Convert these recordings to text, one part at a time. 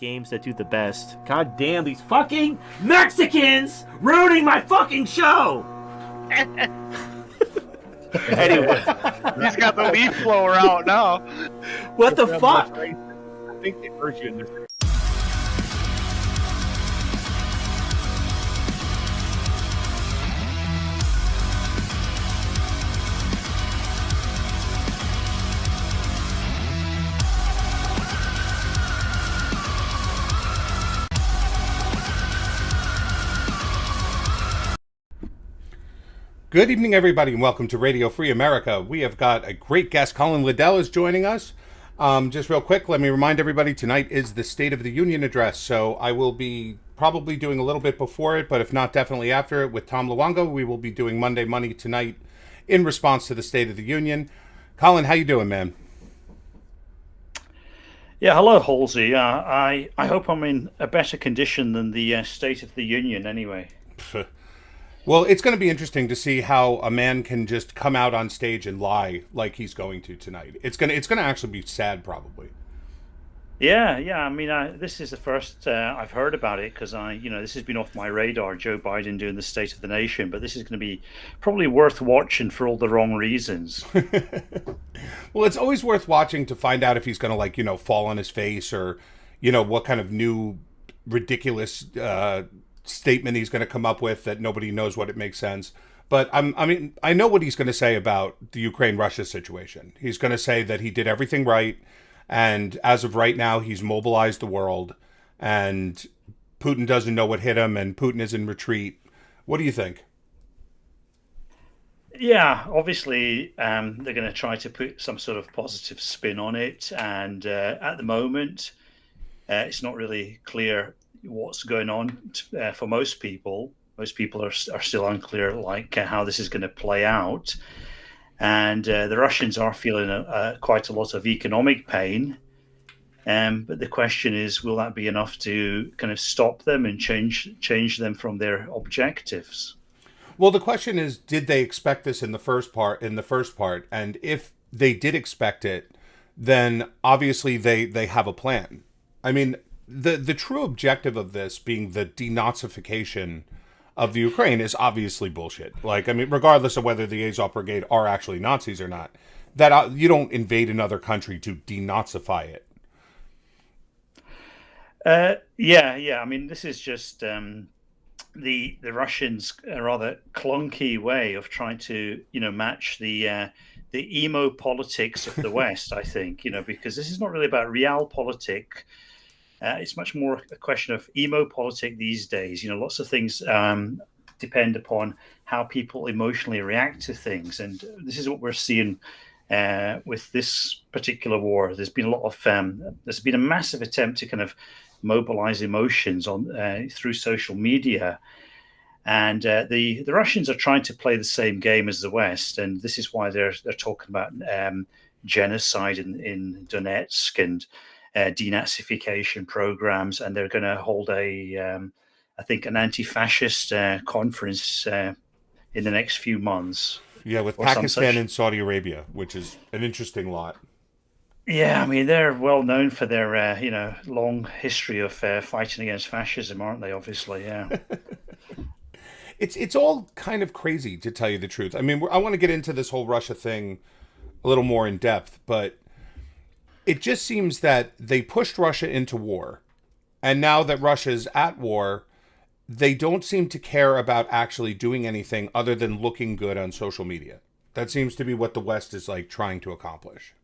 games that do the best. God damn these fucking Mexicans ruining my fucking show! Anyway. He's got the leaf blower out now. What the fuck? I think they heard you in this. Good evening, everybody, and welcome to Radio Free America. We have got a great guest. Colin Liddell is joining us. Just real quick, let me remind everybody, tonight is the State of the Union address, so I will be probably doing a little bit before it, but if not, definitely after it with Tom Luongo. We will be doing Monday Money tonight in response to the State of the Union. Colin, how you doing, man? Yeah, hello, Halsey. I hope I'm in a better condition than the State of the Union anyway. Well, it's going to be interesting to see how a man can just come out on stage and lie like he's going to tonight. It's going to actually be sad, probably. Yeah. I mean, this is the first I've heard about it because this has been off my radar. Joe Biden doing the State of the Nation, but this is going to be probably worth watching for all the wrong reasons. Well, it's always worth watching to find out if he's going to fall on his face or what kind of new ridiculous statement he's going to come up with that nobody knows what it makes sense. But I know what he's going to say about the Ukraine-Russia situation. He's going to say that he did everything right, and as of right now, he's mobilized the world, and Putin doesn't know what hit him, and Putin is in retreat. What do you think? Yeah, obviously, they're going to try to put some sort of positive spin on it, and at the moment, it's not really clear what's going on for most people. Most people are still unclear how this is going to play out, and the Russians are feeling quite a lot of economic pain, but the question is, will that be enough to kind of stop them and change them from their objectives? Well, the question is, did they expect this in the first part? And if they did expect it, then obviously they have a plan. I mean, the true objective of this being the denazification of the Ukraine is obviously bullshit. Regardless of whether the Azov Brigade are actually Nazis or not, that you don't invade another country to denazify it. Yeah. I mean, this is just the Russians' a rather clunky way of trying to match the emo politics of the West. I think because this is not really about realpolitik. It's much more a question of emopolitik these days. Lots of things depend upon how people emotionally react to things, and this is what we're seeing with this particular war. There's been there's been a massive attempt to kind of mobilize emotions on through social media, and the Russians are trying to play the same game as the West, and this is why they're talking about genocide in Donetsk and denazification programs, and they're going to hold I think an anti-fascist conference in the next few months. Yeah, with Pakistan and Saudi Arabia, which is an interesting lot. Yeah, I mean, they're well known for their long history of fighting against fascism, aren't they? Obviously, yeah. It's all kind of crazy, to tell you the truth. I mean, I want to get into this whole Russia thing a little more in depth, but it just seems that they pushed Russia into war, and now that Russia's at war, they don't seem to care about actually doing anything other than looking good on social media. That seems to be what the West is trying to accomplish.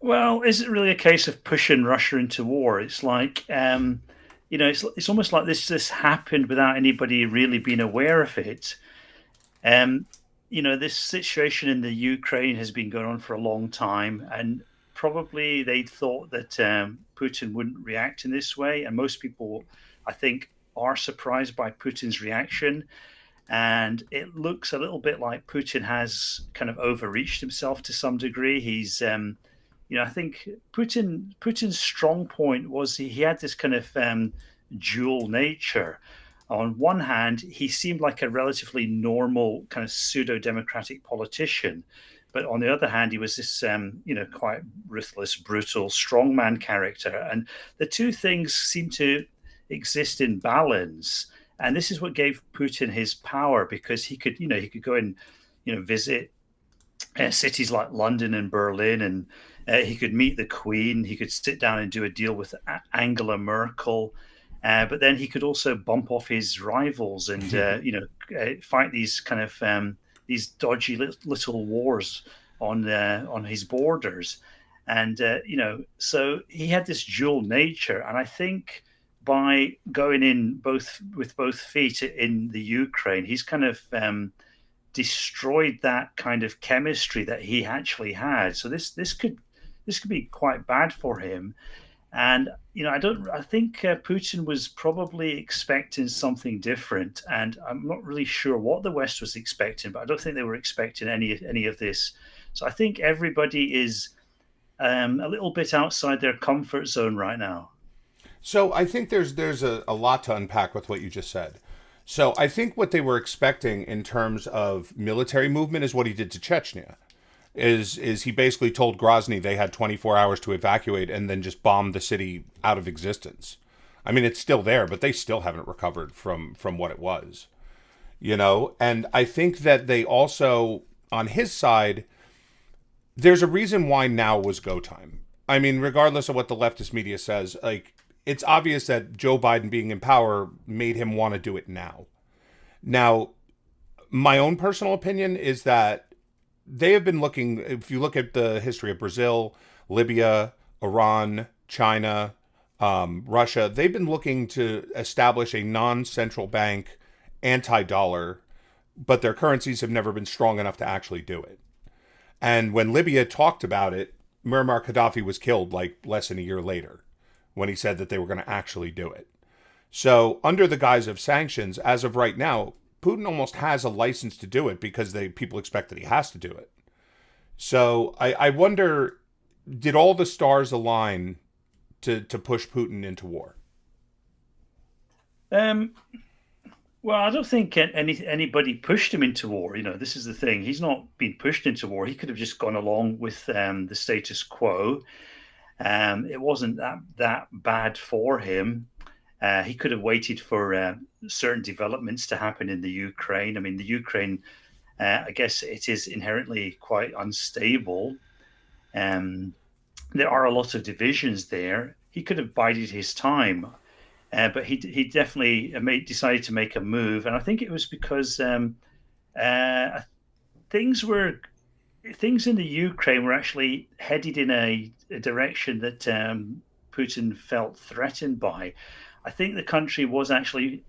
Well, is it really a case of pushing Russia into war? It's like, it's almost like this happened without anybody really being aware of it. This situation in the Ukraine has been going on for a long time, and probably they thought that Putin wouldn't react in this way. And most people, I think, are surprised by Putin's reaction. And it looks a little bit like Putin has kind of overreached himself to some degree. He's, I think Putin's strong point was he had this kind of dual nature. On one hand, he seemed like a relatively normal kind of pseudo-democratic politician. but on the other hand, he was this quite ruthless, brutal, strongman character, and the two things seem to exist in balance. And this is what gave Putin his power, because he could go and visit cities like London and Berlin, and he could meet the Queen. He could sit down and do a deal with Angela Merkel, but then he could also bump off his rivals and fight these kind of these dodgy little wars on his borders, and so he had this dual nature, and I think by going in with both feet in the Ukraine, he's kind of destroyed that kind of chemistry that he actually had. So this could be quite bad for him. And I think Putin was probably expecting something different, and I'm not really sure what the West was expecting, but I don't think they were expecting any of this. So I think everybody is a little bit outside their comfort zone right now. So I think there's a lot to unpack with what you just said. So I think what they were expecting in terms of military movement is what he did to Chechnya. Is he basically told Grozny they had 24 hours to evacuate and then just bombed the city out of existence. I mean, it's still there, but they still haven't recovered from what it was. And I think that they also, on his side, there's a reason why now was go time. I mean, regardless of what the leftist media says, it's obvious that Joe Biden being in power made him want to do it now. Now, my own personal opinion is that they have been looking, if you look at the history of Brazil, Libya, Iran, China, Russia, they've been looking to establish a non-central bank anti-dollar, but their currencies have never been strong enough to actually do it. And when Libya talked about it, Muammar Gaddafi was killed less than a year later, when he said that they were going to actually do it. So under the guise of sanctions, as of right now, Putin almost has a license to do it because people expect that he has to do it. So I wonder, did all the stars align to push Putin into war? Well, I don't think anybody pushed him into war. This is the thing. He's not been pushed into war. He could have just gone along with the status quo. It wasn't that bad for him. He could have waited for certain developments to happen in the Ukraine. I mean, the Ukraine, I guess it is inherently quite unstable. There are a lot of divisions there. He could have bided his time, but he definitely decided to make a move. And I think it was because things in the Ukraine were actually headed in a direction that Putin felt threatened by. I think the country was actually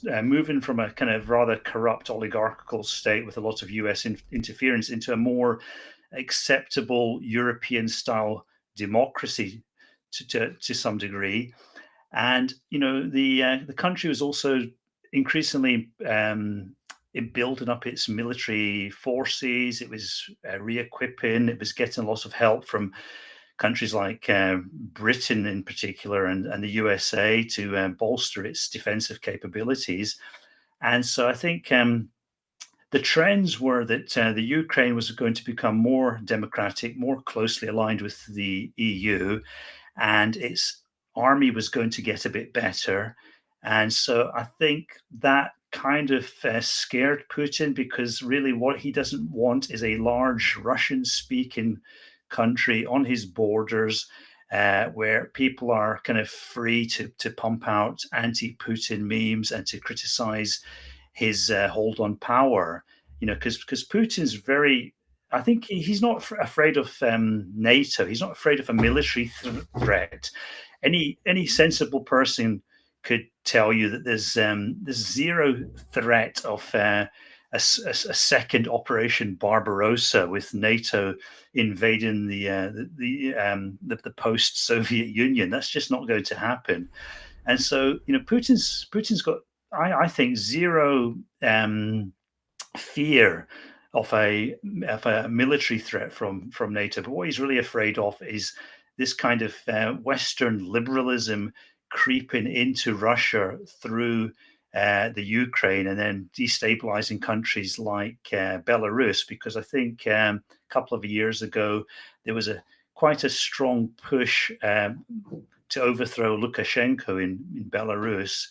moving from a kind of rather corrupt oligarchical state with a lot of US interference into a more acceptable European-style democracy to some degree. And the country was also increasingly in building up its military forces. It was re-equipping. It was getting a lot of help from countries like Britain in particular and the USA to bolster its defensive capabilities. And so I think the trends were that the Ukraine was going to become more democratic, more closely aligned with the EU, and its army was going to get a bit better. And so I think that kind of scared Putin, because really what he doesn't want is a large Russian-speaking country on his borders where people are kind of free to pump out anti-Putin memes and to criticize his hold on power. Because Putin's very, I think he's not afraid of NATO. He's not afraid of a military threat. Any sensible person could tell you that there's zero threat of a second Operation Barbarossa with NATO invading the post-Soviet Union. That's just not going to happen. And so Putin's got, I think, zero fear of a military threat from NATO. But what he's really afraid of is this kind of Western liberalism creeping into Russia through the Ukraine and then destabilizing countries like Belarus, because I think couple of years ago, there was quite a strong push to overthrow Lukashenko in Belarus.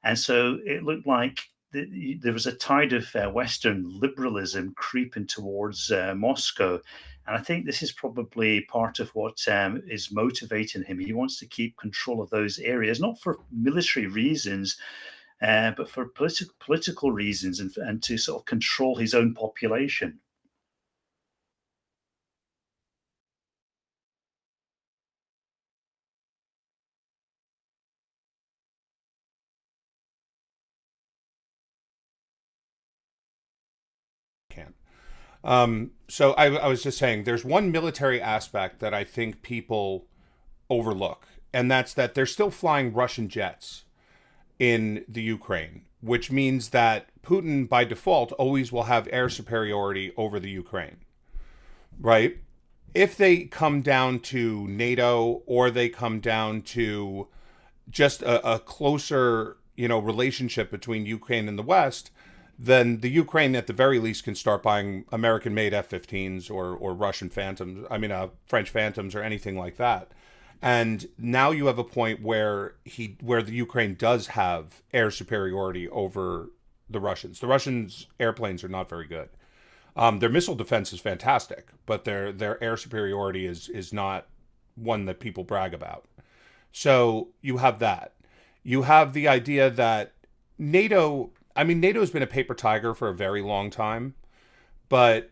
And so it looked like there was a tide of Western liberalism creeping towards Moscow. And I think this is probably part of what is motivating him. He wants to keep control of those areas, not for military reasons, but for political reasons, and to sort of control his own population. So I was just saying, there's one military aspect that I think people overlook, and that's that they're still flying Russian jets in the Ukraine, which means that Putin, by default, always will have air superiority over the Ukraine, right? If they come down to NATO, or they come down to just a closer, relationship between Ukraine and the West, then the Ukraine, at the very least, can start buying American-made F-15s or Russian Phantoms. French Phantoms or anything like that. And now you have a point where the Ukraine does have air superiority over the Russians. The Russians' airplanes are not very good. Their missile defense is fantastic, but their air superiority is not one that people brag about. So you have that. You have the idea that NATO's been a paper tiger for a very long time, but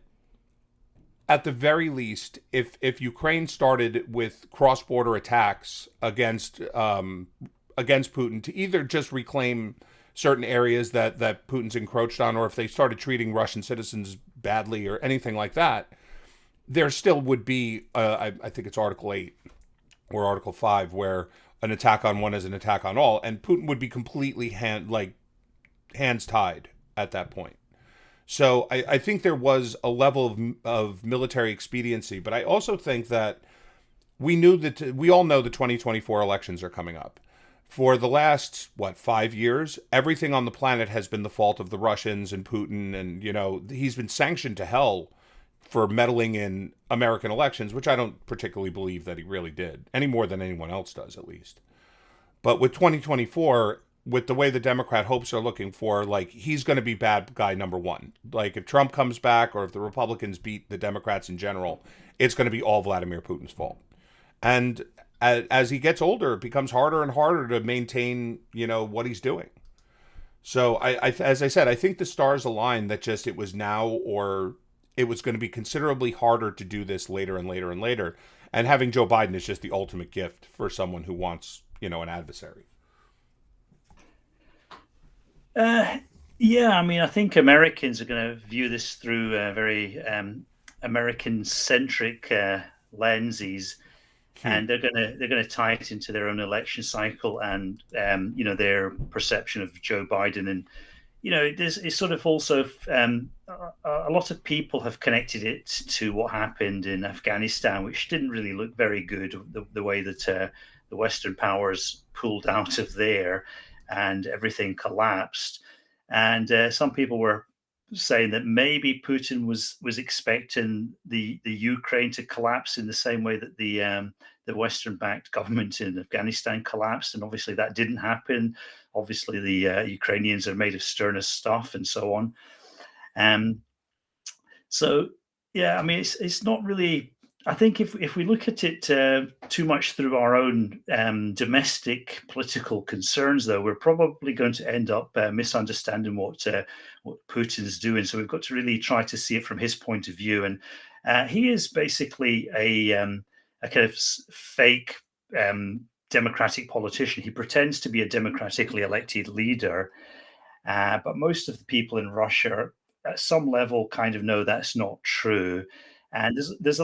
at the very least, if Ukraine started with cross-border attacks against Putin to either just reclaim certain areas that Putin's encroached on, or if they started treating Russian citizens badly or anything like that, there still would be, I think it's Article 8 or Article 5, where an attack on one is an attack on all, and Putin would be completely hands tied at that point. So I think there was a level of military expediency, but I also think that we all know the 2024 elections are coming up. For the last, 5 years, everything on the planet has been the fault of the Russians and Putin, and, he's been sanctioned to hell for meddling in American elections, which I don't particularly believe that he really did, any more than anyone else does, at least. But with 2024, with the way the Democrat hopes are looking for, he's going to be bad guy number one. If Trump comes back, or if the Republicans beat the Democrats in general, it's going to be all Vladimir Putin's fault. And as he gets older, it becomes harder and harder to maintain, what he's doing. So as I said, I think the stars aligned that just it was now, or it was going to be considerably harder to do this later and later and later. And having Joe Biden is just the ultimate gift for someone who wants, an adversary. I think Americans are going to view this through very American-centric lenses, and they're going to tie it into their own election cycle and their perception of Joe Biden. And it's sort of also a lot of people have connected it to what happened in Afghanistan, which didn't really look very good. The way that the Western powers pulled out of there, and everything collapsed. And some people were saying that maybe Putin was expecting the Ukraine to collapse in the same way that the Western-backed government in Afghanistan collapsed, and obviously that didn't happen. Obviously, the Ukrainians are made of sterner stuff, and so on. It's not really. I think if we look at it too much through our own domestic political concerns, though, we're probably going to end up misunderstanding what Putin's doing. So we've got to really try to see it from his point of view. And he is basically a kind of fake democratic politician. He pretends to be a democratically elected leader, but most of the people in Russia, at some level, kind of know that's not true. And there's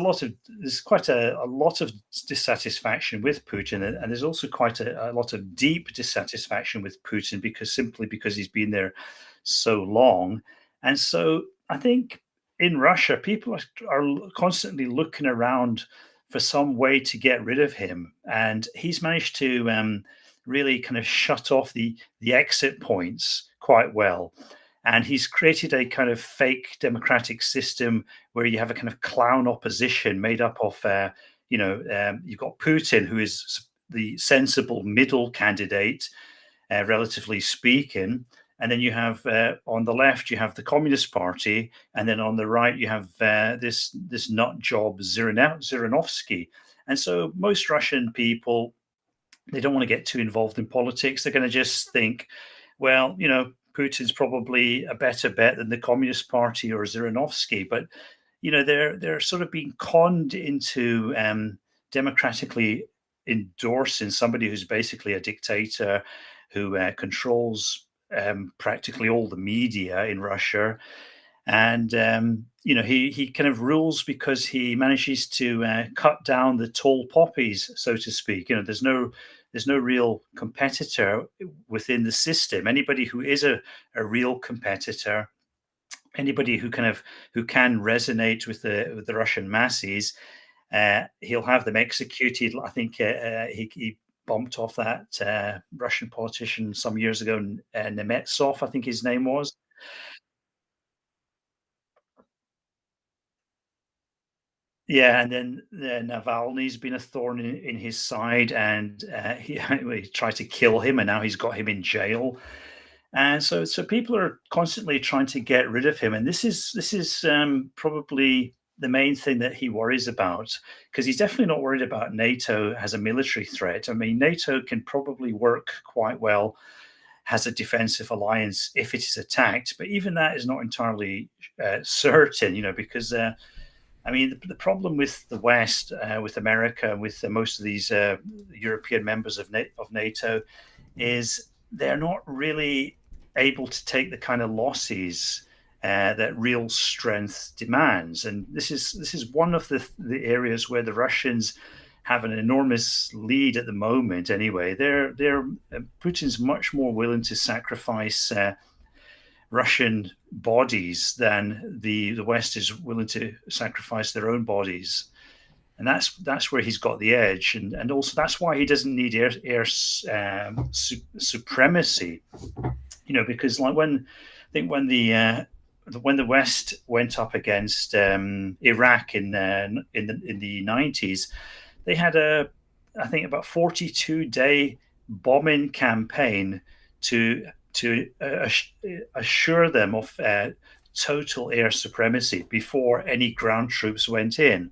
quite a lot of dissatisfaction with Putin, and there's also quite a lot of deep dissatisfaction with Putin because he's been there so long. And so I think in Russia, people are constantly looking around for some way to get rid of him, and he's managed to really kind of shut off the exit points quite well. And he's created a kind of fake democratic system where you have a kind of clown opposition made up of, you've got Putin, who is the sensible middle candidate, relatively speaking. And then you have on the left, you have the Communist Party, and then on the right, you have this nut job Zhirinovsky. And so most Russian people, they don't want to get too involved in politics. They're going to just think, well, Putin's probably a better bet than the Communist Party or Zhirinovsky. But they're sort of being conned into democratically endorsing somebody who's basically a dictator who controls practically all the media in Russia. And he kind of rules because he manages to cut down the tall poppies, so to speak. There's no real competitor within the system. Anybody who is a real competitor, anybody who can resonate with the Russian masses, he'll have them executed. I think he bumped off that Russian politician some years ago, Nemetsov, I think his name was. Yeah, and then Navalny's been a thorn in his side, and he tried to kill him, and now he's got him in jail. And so people are constantly trying to get rid of him, and this is probably the main thing that he worries about, because he's definitely not worried about NATO as a military threat. I mean, NATO can probably work quite well as a defensive alliance if it is attacked, but even that is not entirely certain, because the problem with the West, with America, with most of these European members of NATO, is they're not really able to take the kind of losses that real strength demands. And this is one of the areas where the Russians have an enormous lead at the moment. Anyway, Putin's much more willing to sacrifice Russian bodies than the West is willing to sacrifice their own bodies, and that's where he's got the edge, and also that's why he doesn't need air supremacy, because like when the West went up against Iraq in the 90s, they had I think about 42-day bombing campaign to assure them of total air supremacy before any ground troops went in.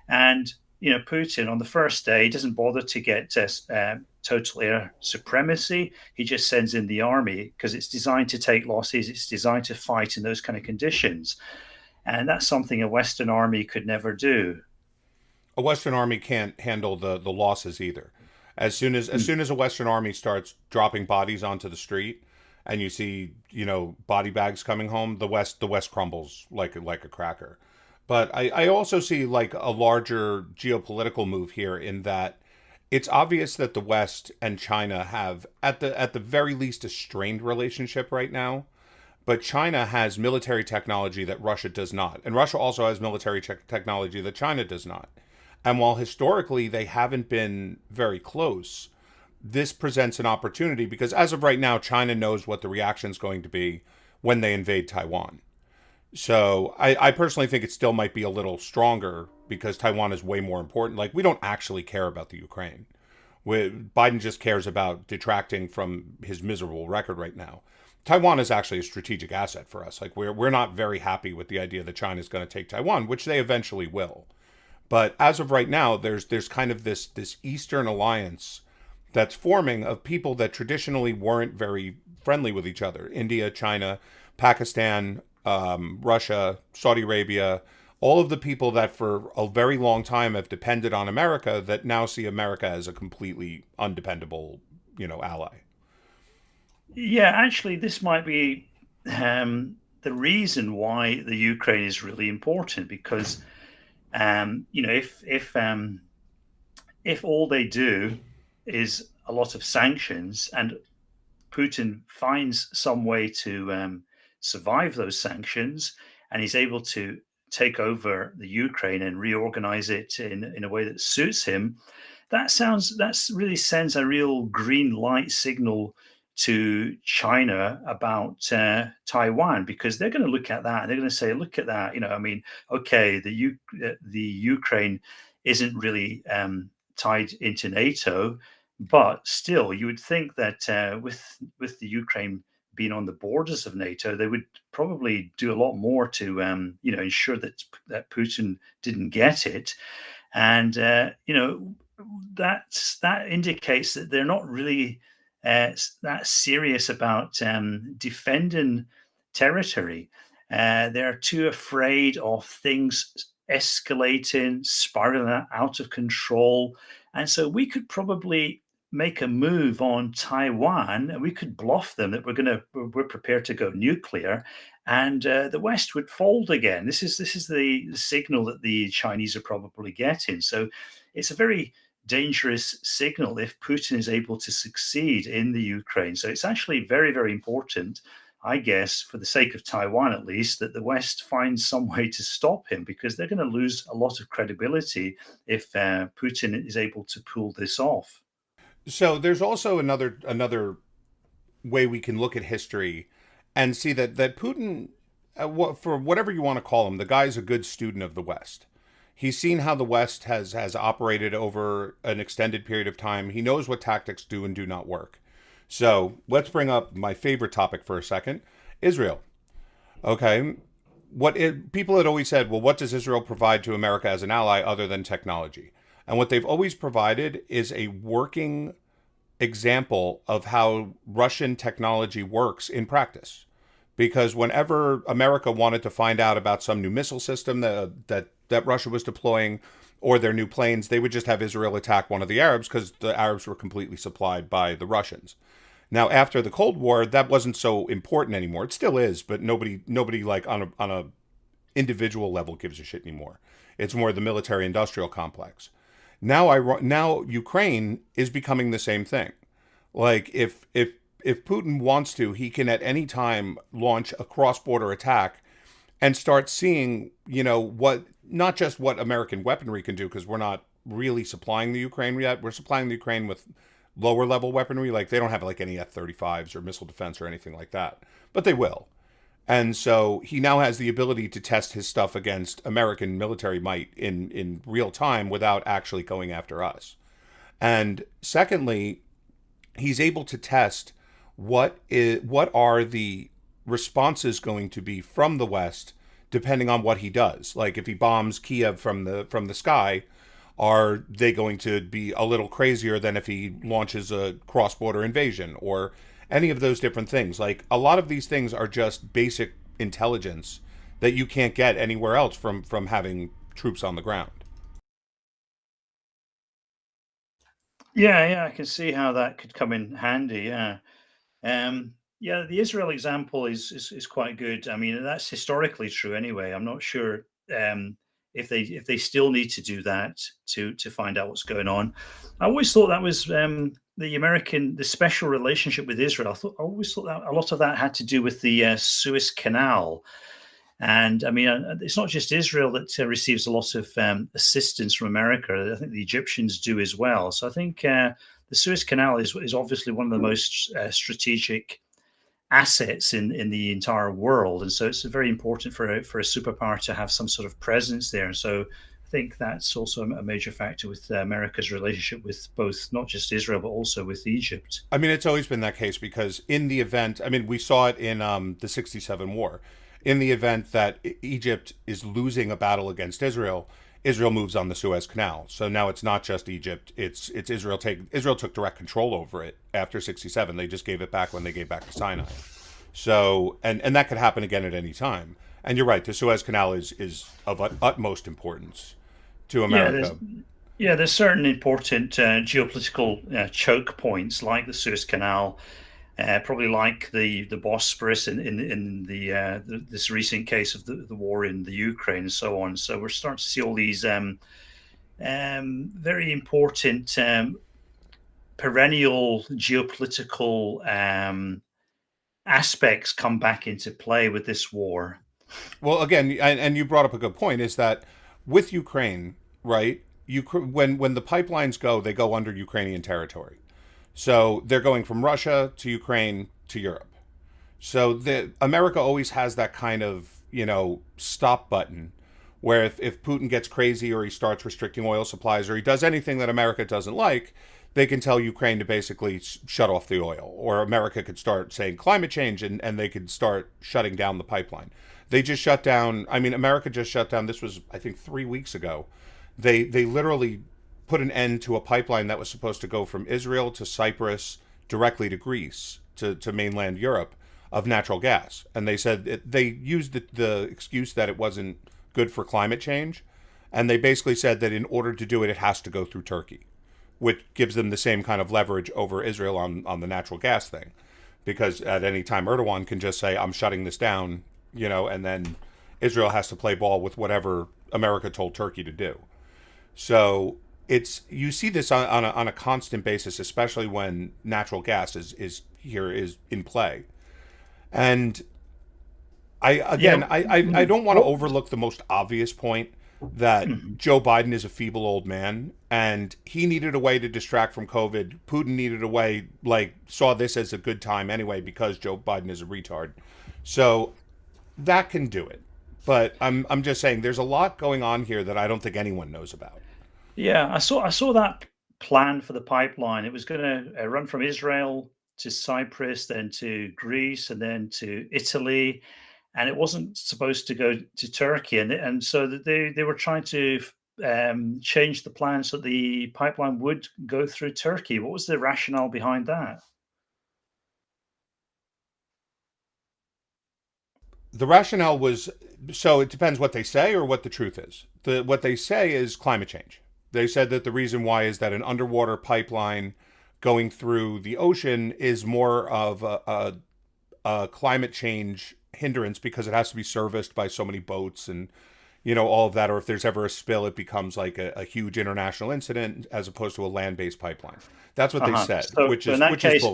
And Putin on the first day doesn't bother to get total air supremacy. He just sends in the army because it's designed to take losses. It's designed to fight in those kind of conditions, and that's something a Western army could never do. A Western army can't handle the losses either. As soon as a Western army starts dropping bodies onto the street, and you see, body bags coming home, the West crumbles like a cracker. But I also see like a larger geopolitical move here, in that it's obvious that the West and China have at the very least a strained relationship right now. But China has military technology that Russia does not, and Russia also has military technology that China does not. And while historically they haven't been very close, this presents an opportunity, because as of right now, China knows what the reaction is going to be when they invade Taiwan. So I personally think it still might be a little stronger, because Taiwan is way more important. Like, we don't actually care about the Ukraine. Biden just cares about detracting from his miserable record right now. Taiwan is actually a strategic asset for us. Like, we're not very happy with the idea that China is going to take Taiwan, which they eventually will. But as of right now, there's kind of this Eastern alliance that's forming of people that traditionally weren't very friendly with each other. India, China, Pakistan, Russia, Saudi Arabia, all of the people that for a very long time have depended on America, that now see America as a completely undependable, ally. Yeah, actually, this might be the reason why the Ukraine is really important, because if all they do is a lot of sanctions, and Putin finds some way to survive those sanctions, and he's able to take over the Ukraine and reorganize it in a way that suits him, that really sends a real green light signal to China about Taiwan, because they're going to look at that and they're going to say, look at that. I mean, okay, the Ukraine isn't really tied into NATO, but still, you would think that with the Ukraine being on the borders of NATO, they would probably do a lot more to ensure that Putin didn't get it. And that indicates that they're not really that serious about defending territory. They're too afraid of things escalating, spiraling out of control. And so we could probably make a move on Taiwan, and we could bluff them that we're prepared to go nuclear, and the West would fold again. This is the signal that the Chinese are probably getting. So it's a very dangerous signal if Putin is able to succeed in the Ukraine. So it's actually very, very important, I guess, for the sake of Taiwan at least, that the West finds some way to stop him, because they're going to lose a lot of credibility if Putin is able to pull this off. So there's also another way we can look at history and see that Putin, for whatever you want to call him, the guy's a good student of the West. He's seen how the West has operated over an extended period of time. He knows what tactics do and do not work. So let's bring up my favorite topic for a second, Israel. Okay, people had always said, well, what does Israel provide to America as an ally other than technology? And what they've always provided is a working example of how Russian technology works in practice. Because whenever America wanted to find out about some new missile system that Russia was deploying, or their new planes, they would just have Israel attack one of the Arabs, because the Arabs were completely supplied by the Russians. Now, after the Cold War, that wasn't so important anymore. It still is, but nobody like on a individual level gives a shit anymore. It's more the military-industrial complex. Now Ukraine is becoming the same thing. Like if Putin wants to, he can at any time launch a cross-border attack and start seeing, what not just what American weaponry can do, because we're not really supplying the Ukraine yet. We're supplying the Ukraine with lower level weaponry. Like they don't have like any F-35s or missile defense or anything like that, but they will. And so he now has the ability to test his stuff against American military might in real time without actually going after us. And secondly, he's able to test what are the responses going to be from the West depending on what he does. Like if he bombs Kiev from the sky, are they going to be a little crazier than if he launches a cross-border invasion or any of those different things? Like a lot of these things are just basic intelligence that you can't get anywhere else from having troops on the ground. Yeah, I can see how that could come in handy. Yeah. The Israel example is quite good. I mean, that's historically true anyway. I'm not sure if they still need to do that to find out what's going on. I always thought that was the special relationship with Israel. I always thought that a lot of that had to do with the Suez Canal. And I mean, it's not just Israel that receives a lot of assistance from America. I think the Egyptians do as well. So I think the Suez Canal is obviously one of the most strategic assets in the entire world, and so it's very important for a superpower to have some sort of presence there. And so I think that's also a major factor with America's relationship with both, not just Israel, but also with Egypt. I mean, it's always been that case, because in the event, I mean, we saw it in the 67 war. In the event that Egypt is losing a battle against Israel moves on the Suez Canal. So now it's not just Egypt, it's Israel. Israel took direct control over it after 67. They just gave it back when they gave back to Sinai. So, and that could happen again at any time. And you're right, the Suez Canal is of utmost importance to America. There's certain important geopolitical choke points like the Suez Canal, probably like the Bosporus in this recent case of the war in the Ukraine and so on. So we're starting to see all these very important perennial geopolitical aspects come back into play with this war. Well, again, and you brought up a good point, is that with Ukraine, right? When the pipelines go, they go under Ukrainian territory. So they're going from Russia to Ukraine to Europe. So America always has that kind of, stop button where if Putin gets crazy or he starts restricting oil supplies or he does anything that America doesn't like, they can tell Ukraine to basically shut off the oil. Or America could start saying climate change and they could start shutting down the pipeline. They just shut down, America just shut down, this was, I think, 3 weeks ago. They literally put an end to a pipeline that was supposed to go from Israel to Cyprus directly to Greece, to mainland Europe, of natural gas. And they said they used the excuse that it wasn't good for climate change. And they basically said that in order to do it, it has to go through Turkey, which gives them the same kind of leverage over Israel on the natural gas thing. Because at any time, Erdogan can just say, I'm shutting this down, and then Israel has to play ball with whatever America told Turkey to do. So you see this on a constant basis, especially when natural gas is in play. And I don't want to overlook the most obvious point that Joe Biden is a feeble old man and he needed a way to distract from COVID. Putin needed a way, saw this as a good time anyway because Joe Biden is a retard. So that can do it. But I'm just saying there's a lot going on here that I don't think anyone knows about. Yeah, I saw that plan for the pipeline. It was going to run from Israel to Cyprus, then to Greece, and then to Italy, and it wasn't supposed to go to Turkey. And so they were trying to change the plan so the pipeline would go through Turkey. What was the rationale behind that? The rationale was, so it depends what they say or what the truth is. What they say is climate change. They said that the reason why is that an underwater pipeline going through the ocean is more of a climate change hindrance because it has to be serviced by so many boats and all of that. Or if there's ever a spill, it becomes like a huge international incident as opposed to a land-based pipeline. That's what they said, so which is bullshit.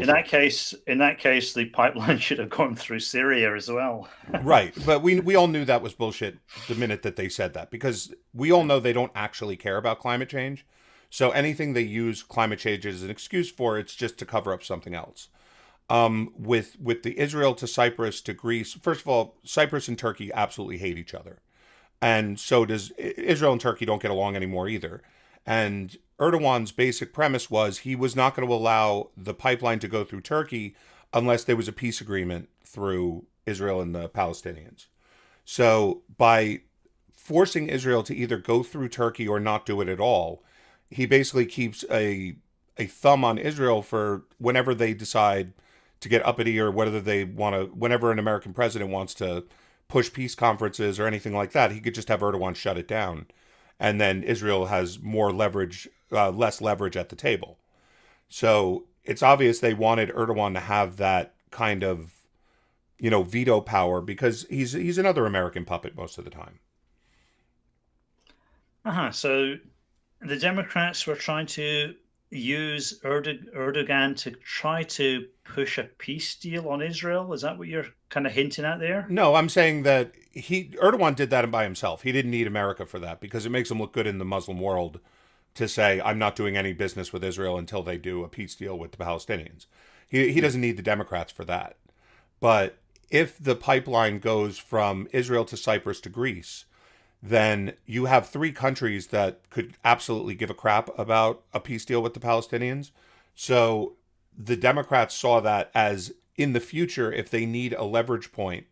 In that case, the pipeline should have gone through Syria as well. Right, but we all knew that was bullshit the minute that they said that because we all know they don't actually care about climate change. So anything they use climate change as an excuse for, it's just to cover up something else. With the Israel to Cyprus to Greece, first of all, Cyprus and Turkey absolutely hate each other. And so does Israel and Turkey don't get along anymore either. And Erdogan's basic premise was he was not going to allow the pipeline to go through Turkey unless there was a peace agreement through Israel and the Palestinians. So by forcing Israel to either go through Turkey or not do it at all, he basically keeps a thumb on Israel for whenever they decide to get uppity or whether they want to, whenever an American president wants to push peace conferences or anything like that, he could just have Erdogan shut it down. And then Israel has more leverage, less leverage at the table. So it's obvious they wanted Erdogan to have that kind of, veto power because he's another American puppet most of the time. So the Democrats were trying to use Erdogan to try to push a peace deal on Israel. Is that what you're kind of hinting at there? No, I'm saying that Erdogan did that by himself. He didn't need America for that because it makes him look good in the Muslim world to say, I'm not doing any business with Israel until they do a peace deal with the Palestinians. He doesn't need the Democrats for that. But if the pipeline goes from Israel to Cyprus to Greece, then you have 3 countries that could absolutely give a crap about a peace deal with the Palestinians. So the Democrats saw that as in the future, if they need a leverage point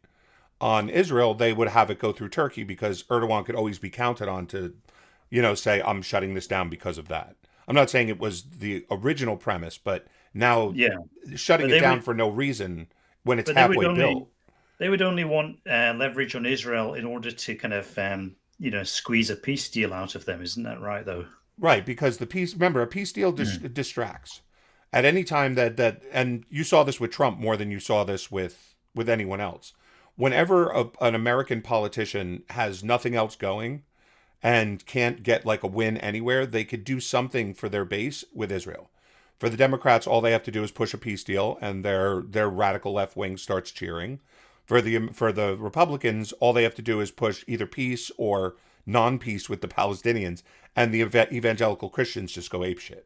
on Israel, they would have it go through Turkey because Erdogan could always be counted on to, say, I'm shutting this down because of that. I'm not saying it was the original premise, but now shutting it down for no reason when it's halfway built. They would only want leverage on Israel in order to kind of, squeeze a peace deal out of them. Isn't that right, though? Right, because a peace deal distracts. At any time that and you saw this with Trump more than you saw this with anyone else. Whenever an American politician has nothing else going and can't get like a win anywhere, they could do something for their base with Israel. For the Democrats, all they have to do is push a peace deal and their radical left wing starts cheering. For the Republicans, all they have to do is push either peace or non-peace with the Palestinians, and the evangelical Christians just go apeshit.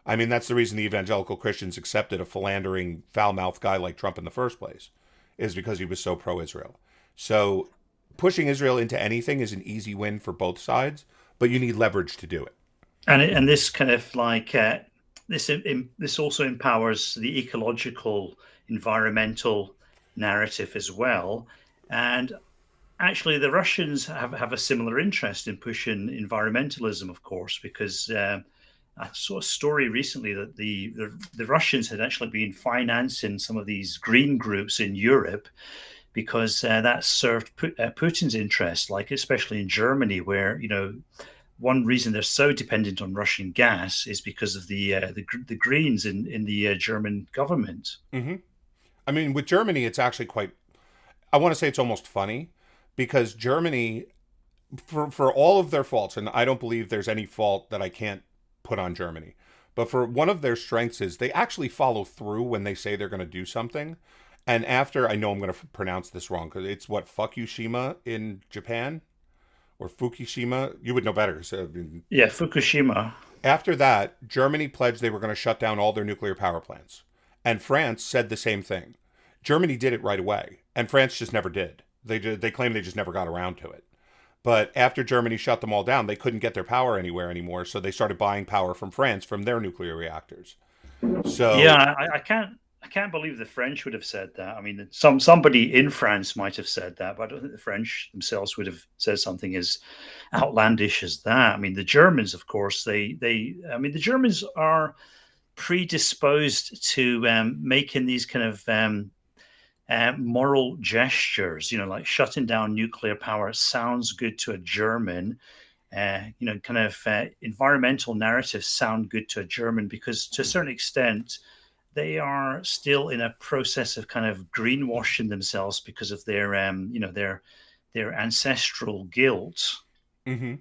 I mean, that's the reason the evangelical Christians accepted a philandering, foul-mouthed guy like Trump in the first place, is because he was so pro-Israel. So pushing Israel into anything is an easy win for both sides, but you need leverage to do it. And this kind of like this also empowers the ecological, environmental narrative as well. And actually, the Russians have a similar interest in pushing environmentalism, of course, because I saw a story recently that the Russians had actually been financing some of these green groups in Europe because that served Putin's interest, like especially in Germany, where one reason they're so dependent on Russian gas is because of the Greens in the German government. Mm-hmm. I mean, with Germany, it's actually quite. I want to say it's almost funny, because Germany, for all of their faults, and I don't believe there's any fault that I can't put on Germany, but for one of their strengths is they actually follow through when they say they're going to do something. And after, I know I'm going to pronounce this wrong, because it's what, Fukushima in Japan? Or Fukushima? You would know better. So, yeah, Fukushima. After that, Germany pledged they were going to shut down all their nuclear power plants. And France said the same thing. Germany did it right away, and France just never did. They claim they just never got around to it. But after Germany shut them all down, they couldn't get their power anywhere anymore, so they started buying power from France from their nuclear reactors. So yeah, I can't believe the French would have said that. I mean, somebody in France might have said that, but I don't think the French themselves would have said something as outlandish as that. I mean, the Germans, of course, the Germans are predisposed to making these kind of moral gestures, like shutting down nuclear power sounds good to a German. Environmental narratives sound good to a German because, to a certain extent, they are still in a process of kind of greenwashing themselves because of their ancestral guilt. Mm-hmm.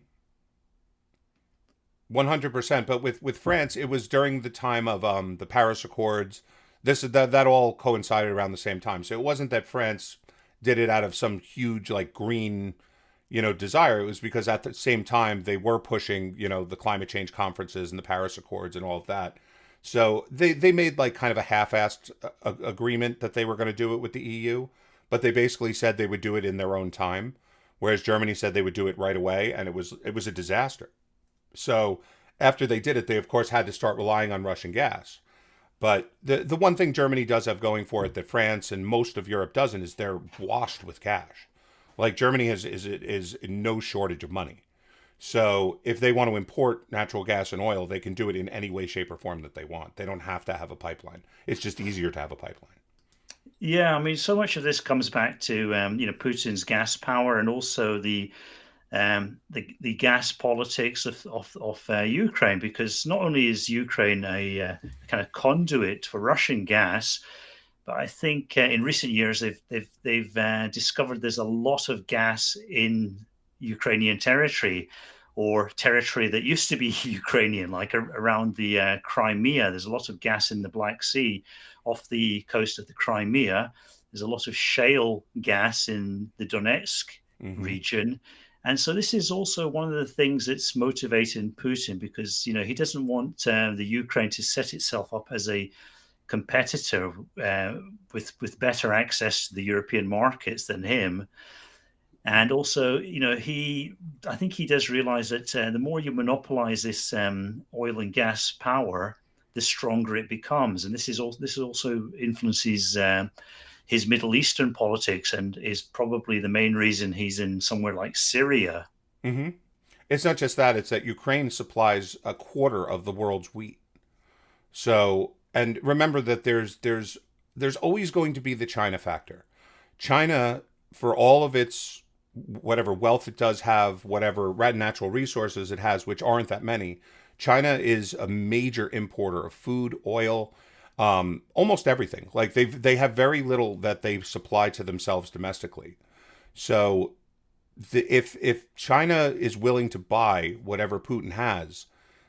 100%. But with France, it was during the time of the Paris Accords. That all coincided around the same time. So it wasn't that France did it out of some huge like green, desire. It was because at the same time they were pushing, the climate change conferences and the Paris Accords and all of that. So they made like kind of a half-assed agreement that they were going to do it with the EU, but they basically said they would do it in their own time, whereas Germany said they would do it right away, and it was a disaster. So after they did it, they of course had to start relying on Russian gas. But the one thing Germany does have going for it that France and most of Europe doesn't is they're washed with cash. Like Germany is in no shortage of money. So if they want to import natural gas and oil, they can do it in any way, shape, or form that they want. They don't have to have a pipeline. It's just easier to have a pipeline. Yeah, I mean, so much of this comes back to Putin's gas power and also the gas politics of Ukraine, because not only is Ukraine a kind of conduit for Russian gas, but I think in recent years they've discovered there's a lot of gas in Ukrainian territory, or territory that used to be Ukrainian, like around the Crimea. There's a lot of gas in the Black Sea off the coast of the Crimea. There's a lot of shale gas in the Donetsk region. And so this is also one of the things that's motivating Putin, because, he doesn't want the Ukraine to set itself up as a competitor with better access to the European markets than him. And also, I think he does realize that the more you monopolize this oil and gas power, the stronger it becomes. And this also influences his Middle Eastern politics, and is probably the main reason he's in somewhere like Syria. Mm-hmm. It's not just that; it's that Ukraine supplies a quarter of the world's wheat. So, and remember that there's always going to be the China factor. China, for all of its whatever wealth it does have, whatever natural resources it has, which aren't that many, China is a major importer of food, oil, almost everything. Like they have very little that they supply to themselves domestically. So if China is willing to buy whatever Putin has,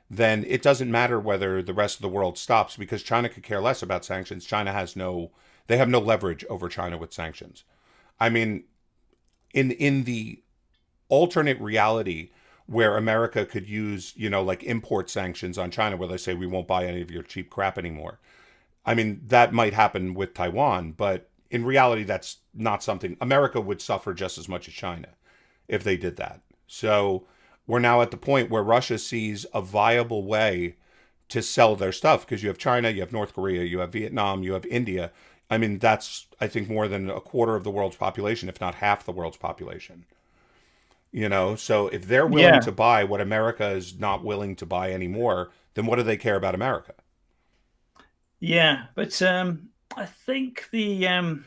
then it doesn't matter whether the rest of the world stops, because China could care less about sanctions. They have no leverage over China with sanctions. I mean, in the alternate reality where America could use, like import sanctions on China, where they say we won't buy any of your cheap crap anymore. I mean, that might happen with Taiwan, but in reality, that's not something America would suffer just as much as China if they did that. So we're now at the point where Russia sees a viable way to sell their stuff because you have China, you have North Korea, you have Vietnam, you have India. I mean, that's, I think, more than a quarter of the world's population, if not half the world's population. So if they're willing Yeah, to buy what America is not willing to buy anymore, then what do they care about America? yeah, but I think the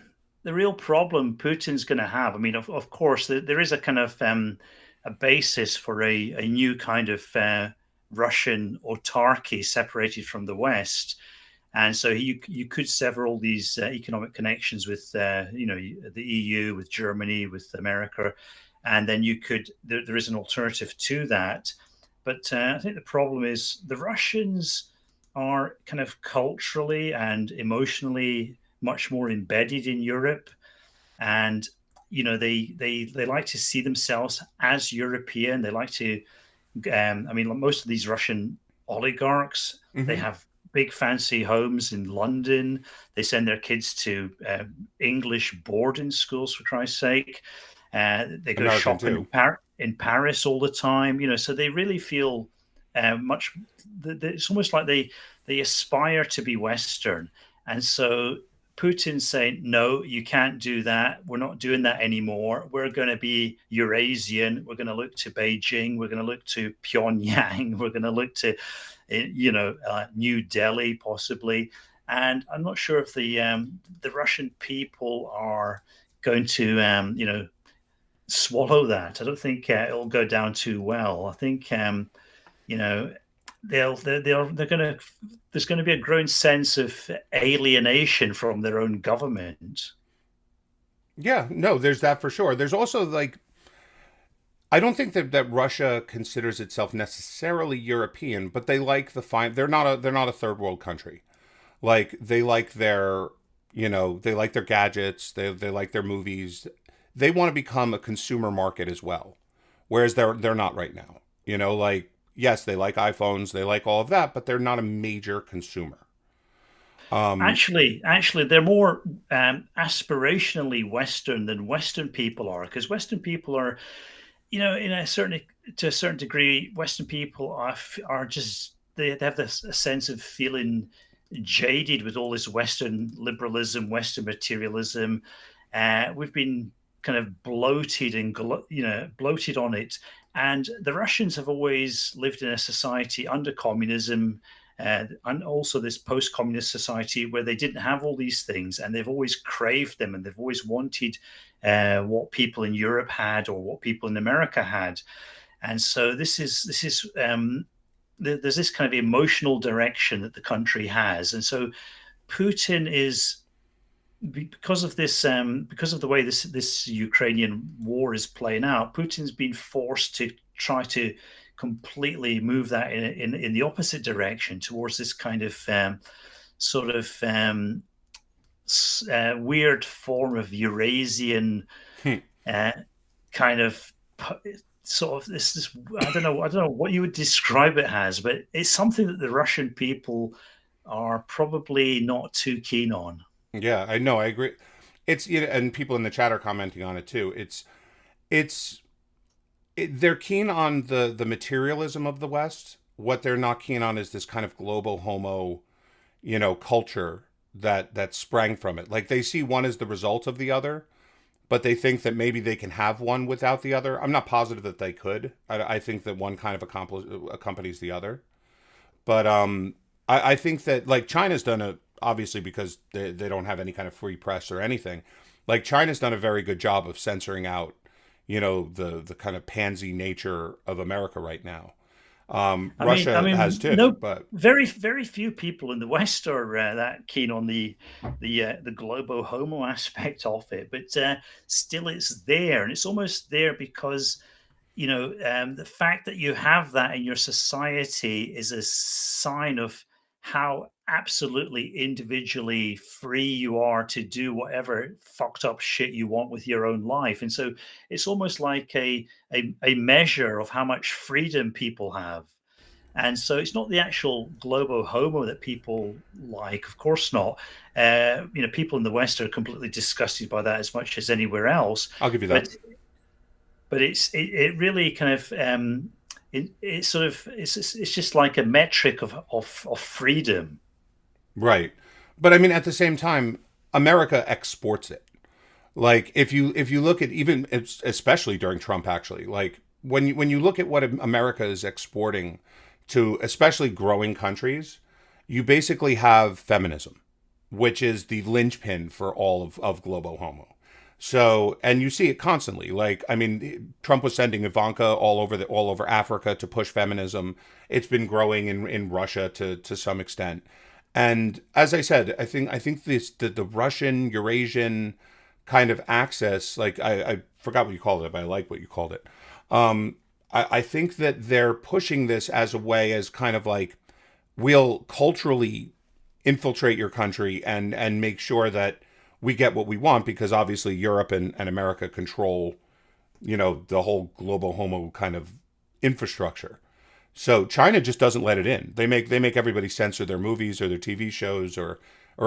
real problem Putin's going to have. I mean, of course, there is a kind of a basis for a new kind of Russian autarky separated from the West. And so you could sever all these economic connections with the EU, with Germany, with America, and then there is an alternative to that. But I think the problem is the Russians are kind of culturally and emotionally much more embedded in Europe, and they like to see themselves as European. They like to I mean, most of these Russian oligarchs, they Hmm. have big fancy homes in London. They send their kids to English boarding schools, for Christ's sake. They go American shopping too. In Paris all the time. So they really feel much. It's almost like they aspire to be Western, and so Putin's saying, no, you can't do that. We're not doing that anymore. We're going to be Eurasian. We're going to look to Beijing. We're going to look to Pyongyang. We're going to look to, New Delhi, possibly. And I'm not sure if the Russian people are going to, swallow that. I don't think it'll go down too well. I think, you know, they're going to there's going to be a growing sense of alienation from their own government. Yeah, no, there's that for sure. There's also like I don't think that Russia considers itself necessarily European, but they like the fine. They're not a third world country. Like they like their they like their gadgets. They like their movies. They want to become a consumer market as well, whereas they're not right now. Like yes, they like iPhones. They like all of that, but they're not a major consumer. Um, Actually, they're more aspirationally Western than Western people are, because Western people are, in a certain to a certain degree, Western people are just they have this a sense of feeling jaded with all this Western liberalism, Western materialism. We've been kind of bloated and bloated on it, and the Russians have always lived in a society under communism. And also this post-communist society where they didn't have all these things, and they've always craved them, and they've always wanted what people in Europe had or what people in America had. And so there's this kind of emotional direction that the country has, and so Putin is because of the way this Ukrainian war is playing out. Putin's been forced to try to completely move that in the opposite direction towards this kind of sort of weird form of Eurasian uh, kind of sort of this I don't know what you would describe it as, but it's something that the Russian people are probably not too keen on. yeah, I know. I agree. And people in the chat are commenting on it too. It's they're keen on the materialism of the West. What they're not keen on is this kind of global homo, culture that sprang from it. Like they see one as the result of the other, but they think that maybe they can have one without the other. I'm not positive that they could. I think that one kind of accompanies the other. But I think that like China's done a obviously because they don't have any kind of free press or anything. Like China's done a very good job of censoring out, the kind of pansy nature of America right now. I Russia has mean, too, no, but very few people in the West are that keen on the globo homo aspect of it, but still, it's there, and it's almost there because the fact that you have that in your society is a sign of how absolutely individually free you are to do whatever fucked up shit you want with your own life. And so it's almost like a measure of how much freedom people have. And so it's not the actual globo homo that people like, of course not. People in the West are completely disgusted by that as much as anywhere else. I'll give you that. But it really kind of it's just like a metric of freedom. Right. But I mean, at the same time, America exports it. Like if you look at even especially during Trump, actually, like when you look at what America is exporting to especially growing countries, you basically have feminism, which is the linchpin for all of globo homo. So, and you see it constantly. Like, I mean, Trump was sending Ivanka all over Africa to push feminism. It's been growing in Russia to some extent. And as I said, I think the Russian Eurasian kind of access, like I forgot what you called it, but I like what you called it. I think that they're pushing this as a way, as kind of like, we'll culturally infiltrate your country and make sure that we get what we want, because obviously Europe and America control, the whole global homo kind of infrastructure. So China just doesn't let it in. They make everybody censor their movies or their TV shows or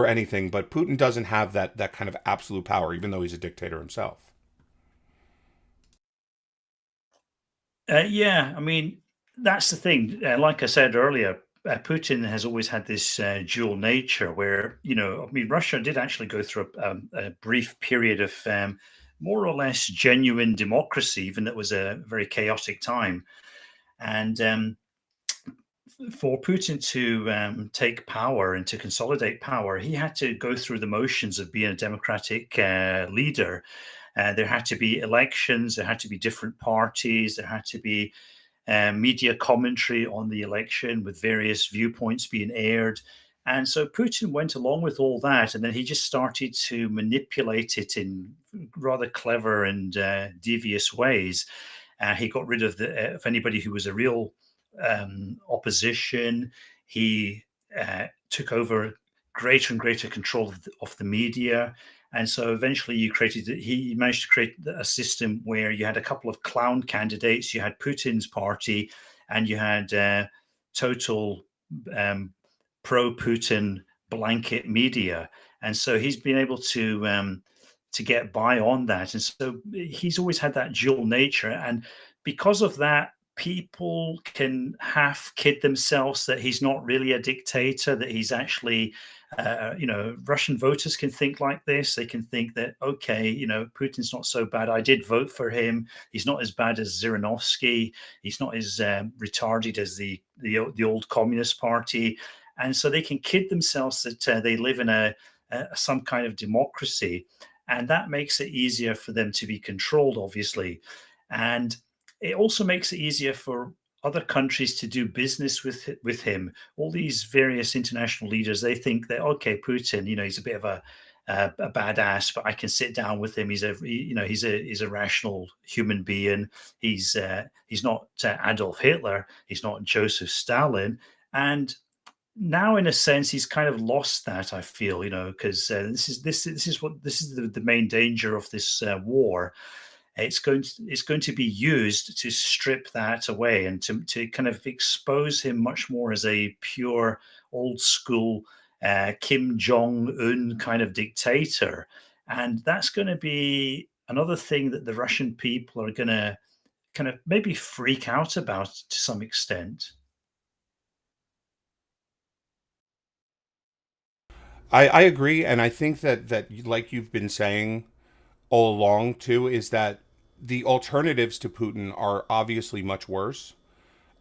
anything, but Putin doesn't have that kind of absolute power, even though he's a dictator himself. Yeah, I mean, that's the thing. Like I said earlier, Putin has always had this dual nature where, I mean, Russia did actually go through a brief period of more or less genuine democracy, even though it was a very chaotic time. And for Putin to take power and to consolidate power, he had to go through the motions of being a democratic leader. There had to be elections, there had to be different parties, there had to be media commentary on the election with various viewpoints being aired. And so Putin went along with all that, and then he just started to manipulate it in rather clever and devious ways. He got rid of anybody who was a real opposition. He took over greater and greater control of the media. And so eventually he managed to create a system where you had a couple of clown candidates. You had Putin's party and you had total pro-Putin blanket media. And so he's been able to get by on that. And so he's always had that dual nature. And because of that, people can half kid themselves that he's not really a dictator, that he's actually Russian voters can think like this. They can think that, okay, Putin's not so bad. I did vote for him. He's not as bad as Zhirinovsky. He's not as retarded as the old Communist Party. And so they can kid themselves that they live in some kind of democracy. And that makes it easier for them to be controlled, obviously. And it also makes it easier for other countries to do business with him. All these various international leaders, they think that, okay, Putin, he's a bit of a badass, but I can sit down with him. He's a rational human being. He's not Adolf Hitler. He's not Joseph Stalin. And now, in a sense, he's kind of lost that, I feel, because this is the main danger of this war. It's going to be used to strip that away and to kind of expose him much more as a pure old school Kim Jong-un kind of dictator. And that's going to be another thing that the Russian people are going to kind of maybe freak out about to some extent. I agree, and I think that like you've been saying all along too, is that the alternatives to Putin are obviously much worse.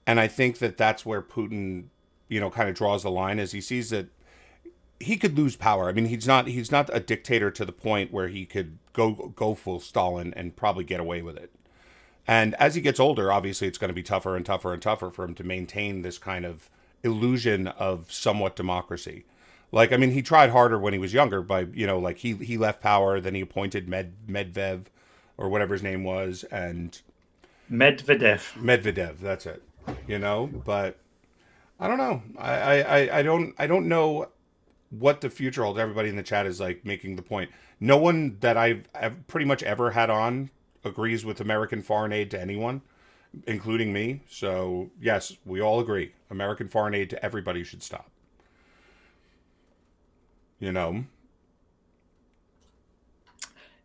And I think that that's where Putin, kind of draws the line, as he sees that he could lose power. I mean, he's not a dictator to the point where he could go full Stalin and probably get away with it. And as he gets older, obviously it's going to be tougher and tougher and tougher for him to maintain this kind of illusion of somewhat democracy. Like, I mean, he tried harder when he was younger by, like he left power, then he appointed Medvedev or whatever his name was, and Medvedev, that's it. But I don't know. I don't know what the future holds. Everybody in the chat is like making the point. No one that I've pretty much ever had on agrees with American foreign aid to anyone, including me. So yes, we all agree. American foreign aid to everybody should stop. You know.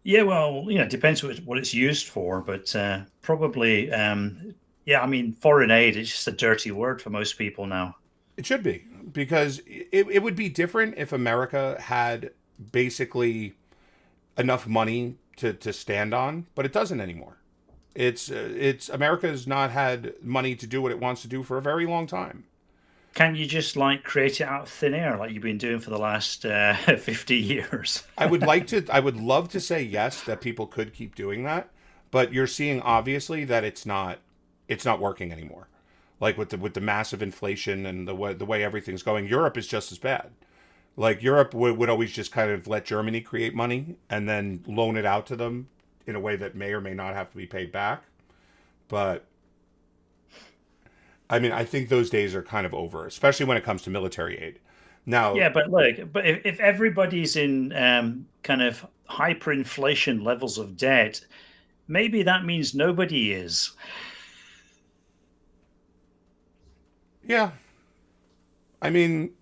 Yeah, well, it depends what it's used for, but probably, yeah. I mean, foreign aid is just a dirty word for most people now. It should be because it would be different if America had basically enough money to stand on, but it doesn't anymore. It's America's not had money to do what it wants to do for a very long time. Can you just like create it out of thin air like you've been doing for the last 50 years? I would love to say yes that people could keep doing that, but you're seeing obviously that it's not working anymore. Like with the massive inflation and the way everything's going, Europe is just as bad. Like Europe would always just kind of let Germany create money and then loan it out to them in a way that may or may not have to be paid back. But I mean, I think those days are kind of over, especially when it comes to military aid. Now, Yeah, but look, but if everybody's in kind of hyperinflation levels of debt, maybe that means nobody is. yeah, I mean,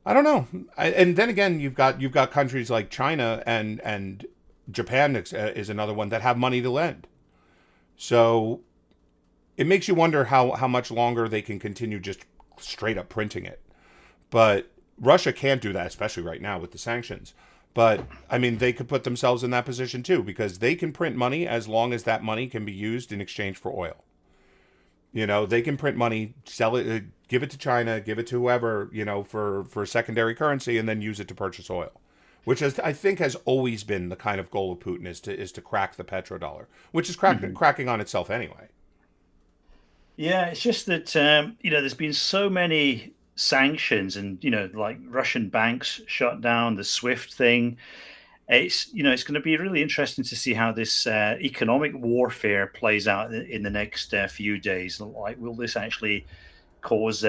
I don't know. And then again, you've got countries like China and Japan is another one that have money to lend. So it makes you wonder how much longer they can continue just straight up printing it. But Russia can't do that, especially right now with the sanctions. But I mean, they could put themselves in that position too because they can print money as long as that money can be used in exchange for oil. You know, they can print money, sell it, give it to China, give it to whoever, for secondary currency, and then use it to purchase oil, which is, I think, has always been the kind of goal of Putin is to crack the petrodollar, which is cracking on itself anyway. Yeah, it's just that there's been so many sanctions, and like Russian banks shut down, the SWIFT thing. It's going to be really interesting to see how this economic warfare plays out in the next few days. Like, will this actually cause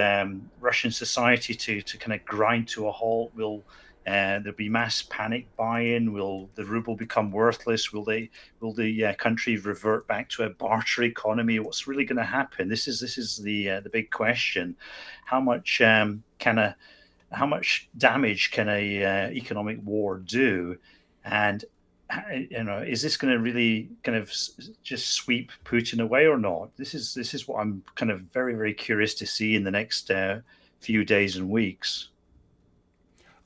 Russian society to kind of grind to a halt? Will there be mass panic buy-in? Will the ruble become worthless? Will the country revert back to a barter economy? What's really going to happen? This is the big question. How much how much damage can a economic war do? And is this going to really kind of just sweep Putin away or not? This is what I'm kind of very, very curious to see in the next few days and weeks.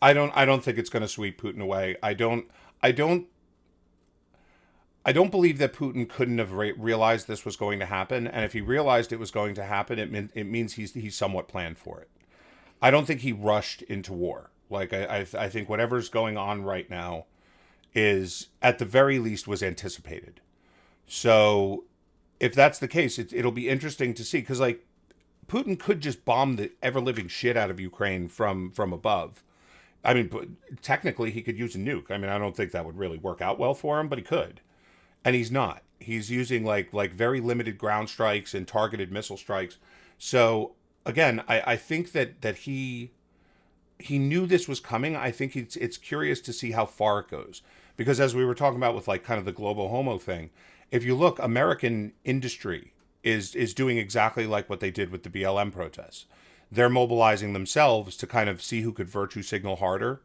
I don't think it's going to sweep Putin away. I don't I don't believe that Putin couldn't have realized this was going to happen, and if he realized it was going to happen, it means he's somewhat planned for it. I don't think he rushed into war. Like I think whatever's going on right now is at the very least was anticipated. So if that's the case, it'll be interesting to see because like Putin could just bomb the ever living shit out of Ukraine from above. I mean, technically he could use a nuke. I mean, I don't think that would really work out well for him, but he could, and he's not. He's using like very limited ground strikes and targeted missile strikes. So again, I think that he knew this was coming. I think it's curious to see how far it goes because as we were talking about with like kind of the global homo thing, if you look, American industry is doing exactly like what they did with the BLM protests. They're mobilizing themselves to kind of see who could virtue signal harder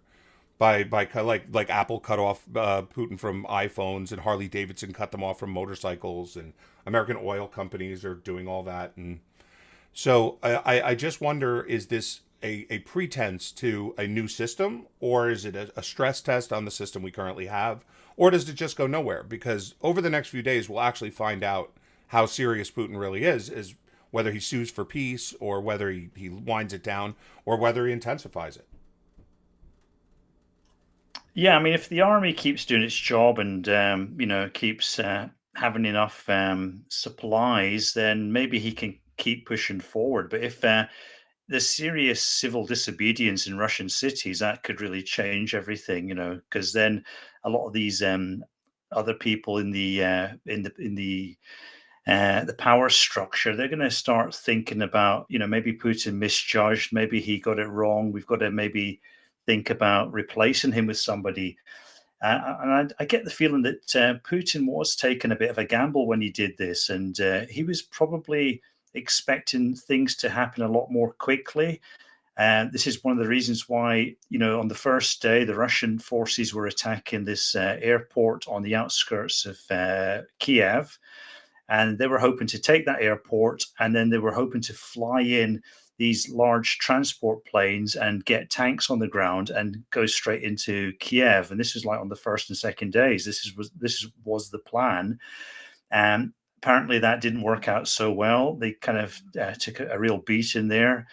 by like Apple cut off Putin from iPhones and Harley Davidson cut them off from motorcycles and American oil companies are doing all that. And so I just wonder, is this a pretense to a new system, or is it a stress test on the system we currently have, or does it just go nowhere? Because over the next few days, we'll actually find out how serious Putin really is whether he sues for peace or whether he winds it down or whether he intensifies it. Yeah, I mean, if the army keeps doing its job and keeps having enough supplies, then maybe he can keep pushing forward. But if there's serious civil disobedience in Russian cities, that could really change everything. Because then a lot of these other people in the the power structure, they're going to start thinking about, maybe Putin misjudged, maybe he got it wrong. We've got to maybe think about replacing him with somebody. And I get the feeling that Putin was taking a bit of a gamble when he did this, and he was probably expecting things to happen a lot more quickly. This is one of the reasons why, on the first day, the Russian forces were attacking this airport on the outskirts of Kiev. And they were hoping to take that airport, and then they were hoping to fly in these large transport planes and get tanks on the ground and go straight into Kiev. And this was like on the first and second days. This was the plan. And apparently that didn't work out so well. They kind of took a real beat in there.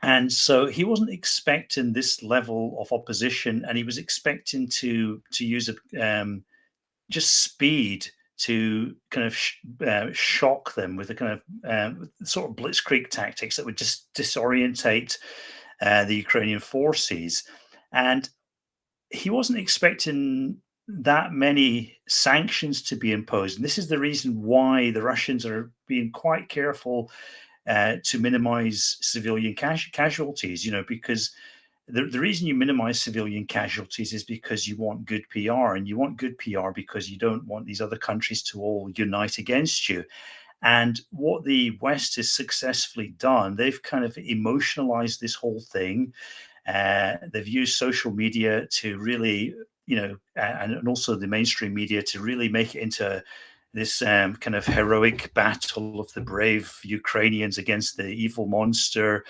And so he wasn't expecting this level of opposition, and he was expecting to use just speed to kind of shock them with a kind of sort of blitzkrieg tactics that would just disorientate the Ukrainian forces. And he wasn't expecting that many sanctions to be imposed. And this is the reason why the Russians are being quite careful to minimize civilian casualties, because the reason you minimize civilian casualties is because you want good PR, and you want good PR because you don't want these other countries to all unite against you. And what the West has successfully done, they've kind of emotionalized this whole thing. They've used social media to really, and also the mainstream media to really make it into this kind of heroic battle of the brave Ukrainians against the evil monster,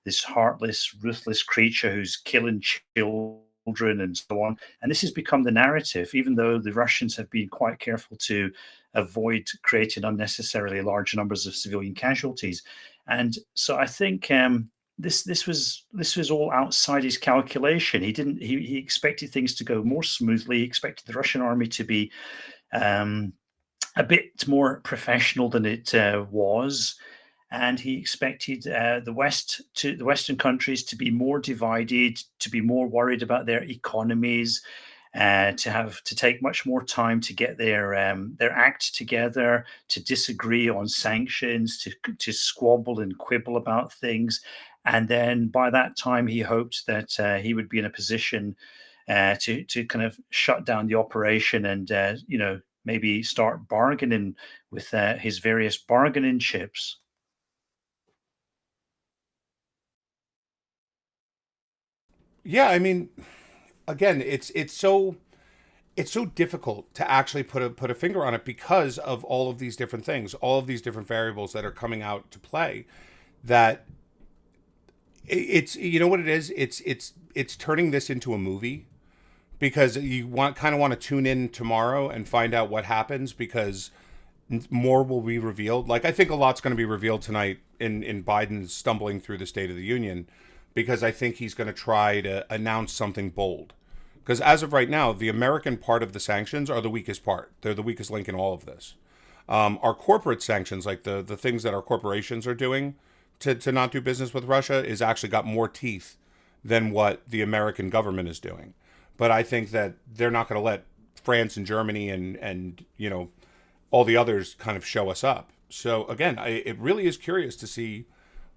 this heartless, ruthless creature who's killing children and so on. And this has become the narrative, even though the Russians have been quite careful to avoid creating unnecessarily large numbers of civilian casualties. And so I think this was all outside his calculation. He expected things to go more smoothly. He expected the Russian army to be a bit more professional than it was, and he expected the Western countries to be more divided, to be more worried about their economies, to take much more time to get their act together, to disagree on sanctions, to squabble and quibble about things, and then by that time he hoped that he would be in a position to kind of shut down the operation and maybe start bargaining with his various bargaining chips. Yeah, I mean, again, it's so difficult to actually put a finger on it because of all of these different things, all of these different variables that are coming out to play. That it's what it is. It's turning this into a movie because you kind of want to tune in tomorrow and find out what happens because more will be revealed. Like I think a lot's going to be revealed tonight in Biden stumbling through the State of the Union, because I think he's going to try to announce something bold. Because as of right now, the American part of the sanctions are the weakest part. They're the weakest link in all of this. Our corporate sanctions, like the things that our corporations are doing to not do business with Russia, is actually got more teeth than what the American government is doing. But I think that they're not going to let France and Germany and all the others kind of show us up. So again, it really is curious to see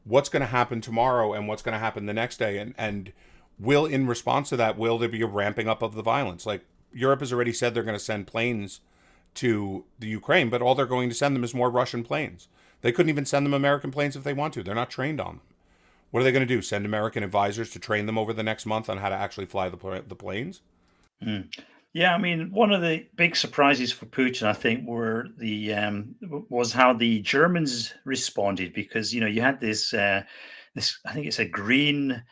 what's going to happen tomorrow and what's going to happen the next day. And will, in response to that, will there be a ramping up of the violence? Like Europe has already said they're going to send planes to the Ukraine, but all they're going to send them is more Russian planes. They couldn't even send them American planes if they want to. They're not trained on them. What are they going to do? Send American advisors to train them over the next month on how to actually fly the planes? Mm. Yeah, I mean, one of the big surprises for Putin, I think, was how the Germans responded, because you had this I think it's a green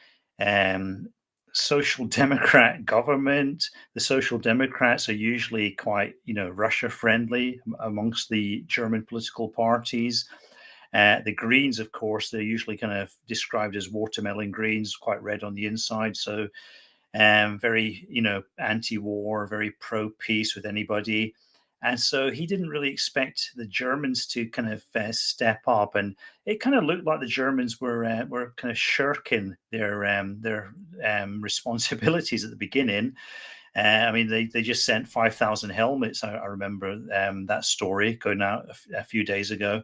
social democrat government. The social democrats are usually quite Russia friendly amongst the German political parties. The Greens, of course, they're usually kind of described as watermelon greens, quite red on the inside. So very, anti-war, very pro-peace with anybody. And so he didn't really expect the Germans to kind of step up, and it kind of looked like the Germans were kind of shirking their responsibilities at the beginning. I mean, they just sent 5,000 helmets. I remember that story going out a few days ago.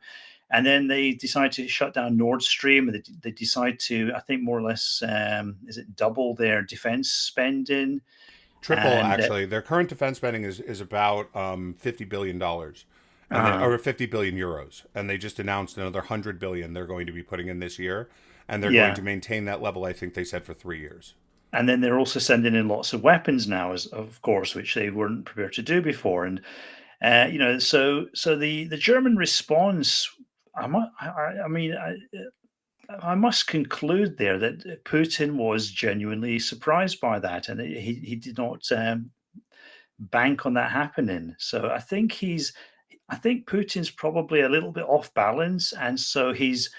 And then they decide to shut down Nord Stream. They decide to, I think, more or less, is it double their defense spending? Triple, And actually. Their current defense spending is about $50 billion, and or 50 billion euros. And they just announced another 100 billion they're going to be putting in this year. And they're going yeah, to maintain that level, I think they said, for 3 years. and then they're also sending in lots of weapons now, as of course, which they weren't prepared to do before. And so the German response, I mean, I must conclude there that Putin was genuinely surprised by that, and he did not bank on that happening. So I think Putin's probably a little bit off balance, and so he's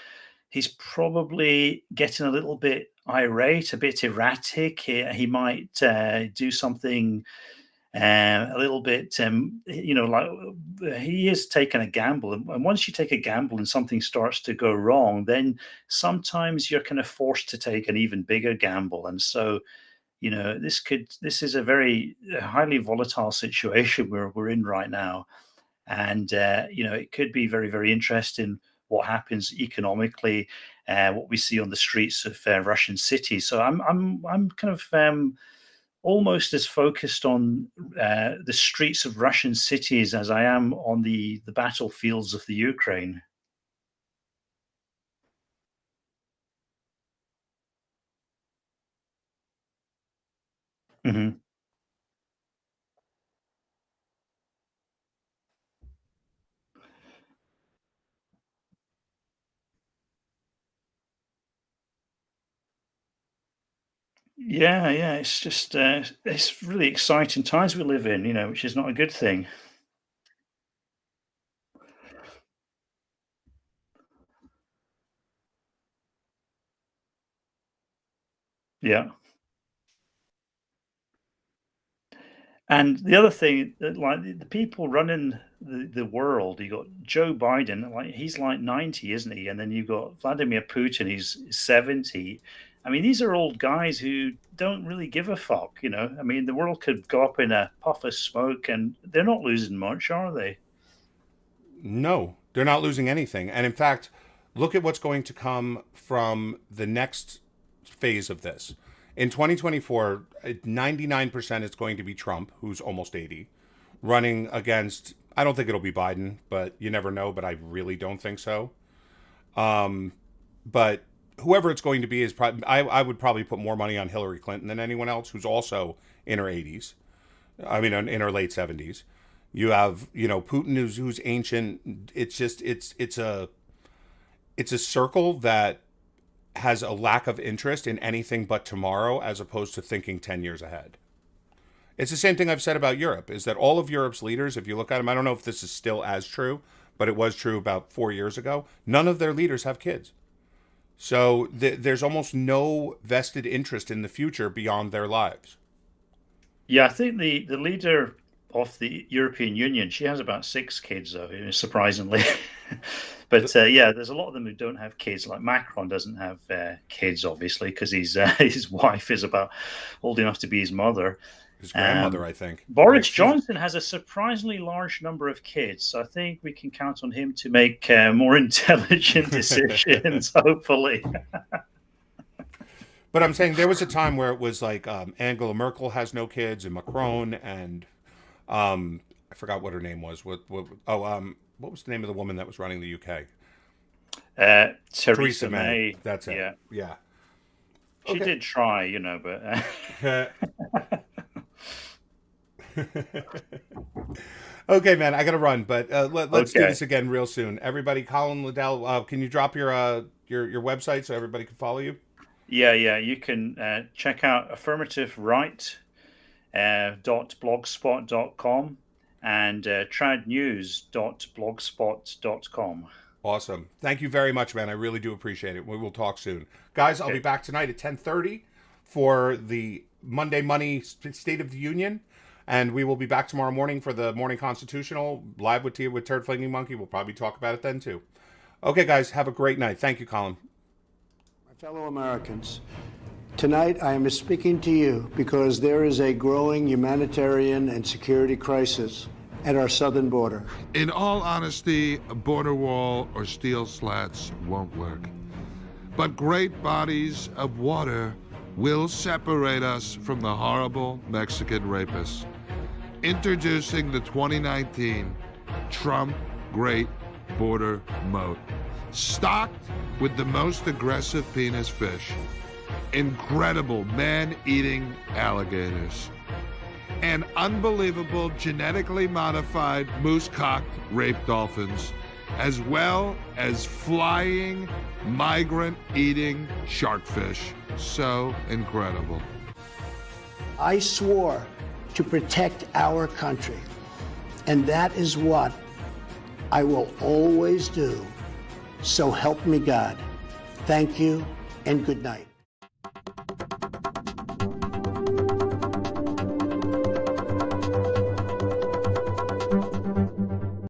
probably getting a little bit irate, a bit erratic. He might do something a little bit, like he is taking a gamble. And once you take a gamble and something starts to go wrong, then sometimes you're kind of forced to take an even bigger gamble. And so, this is a very highly volatile situation we're in right now. And it could be very, very interesting what happens economically, what we see on the streets of Russian cities. So I'm kind of almost as focused on the streets of Russian cities as I am on the battlefields of the Ukraine. Mhm. Yeah, yeah, it's just it's really exciting times we live in, which is not a good thing. Yeah. And the other thing, like the people running the world, you got Joe Biden, like he's like 90, isn't he? And then you've got Vladimir Putin, he's 70. I mean, these are old guys who don't really give a fuck. I mean, the world could go up in a puff of smoke and they're not losing much, are they? No, they're not losing anything. And in fact, look at what's going to come from the next phase of this. In 2024, 99% is going to be Trump, who's almost 80, running against, I don't think it'll be Biden, but you never know, but I really don't think so. But whoever it's going to be is probably, I would probably put more money on Hillary Clinton than anyone else who's also in her 80s. I mean, in her late 70s. You have, Putin who's ancient. It's just it's a circle that has a lack of interest in anything but tomorrow as opposed to thinking 10 years ahead. It's the same thing I've said about Europe, is that all of Europe's leaders, if you look at them, I don't know if this is still as true, but it was true about 4 years ago. None of their leaders have kids. So there's almost no vested interest in the future beyond their lives. Yeah, I think the leader of the European Union, she has about six kids, though, surprisingly. But yeah, there's a lot of them who don't have kids. Like Macron doesn't have kids, obviously, because his wife is about old enough to be his mother. His grandmother, I think. Boris Johnson has a surprisingly large number of kids, so I think we can count on him to make more intelligent decisions, hopefully. But I'm saying there was a time where it was like Angela Merkel has no kids, and Macron, and I forgot what her name was. What was the name of the woman that was running the UK? Theresa May. That's it. Yeah, Yeah. she did try, but. Okay, man, I gotta run, but let's do Okay. this again real soon. Everybody, Colin Liddell, can you drop your website so everybody can follow you? Yeah, yeah. You can check out affirmative right .blogspot.com and tradnews.blogspot.com. Awesome. Thank you very much, man. I really do appreciate it. We will talk soon. Guys, I'll be back tonight at 10:30 for the Monday Money State of the Union. And we will be back tomorrow morning for the Morning Constitutional, live with Turd Flinging Monkey. We'll probably talk about it then, too. Okay, guys, have a great night. Thank you, Colin. My fellow Americans, Tonight, I am speaking to you because there is a growing humanitarian and security crisis at our southern border. In all honesty, a border wall or steel slats won't work. But great bodies of water will separate us from the horrible Mexican rapists. Introducing the 2019 Trump Great Border Moat, stocked with the most aggressive penis fish, incredible man-eating alligators, and unbelievable genetically modified moose-cocked rape dolphins, as well as flying, migrant-eating sharkfish. So incredible. I swore to protect our country, and that is what I will always do. So help me God. Thank you and good night.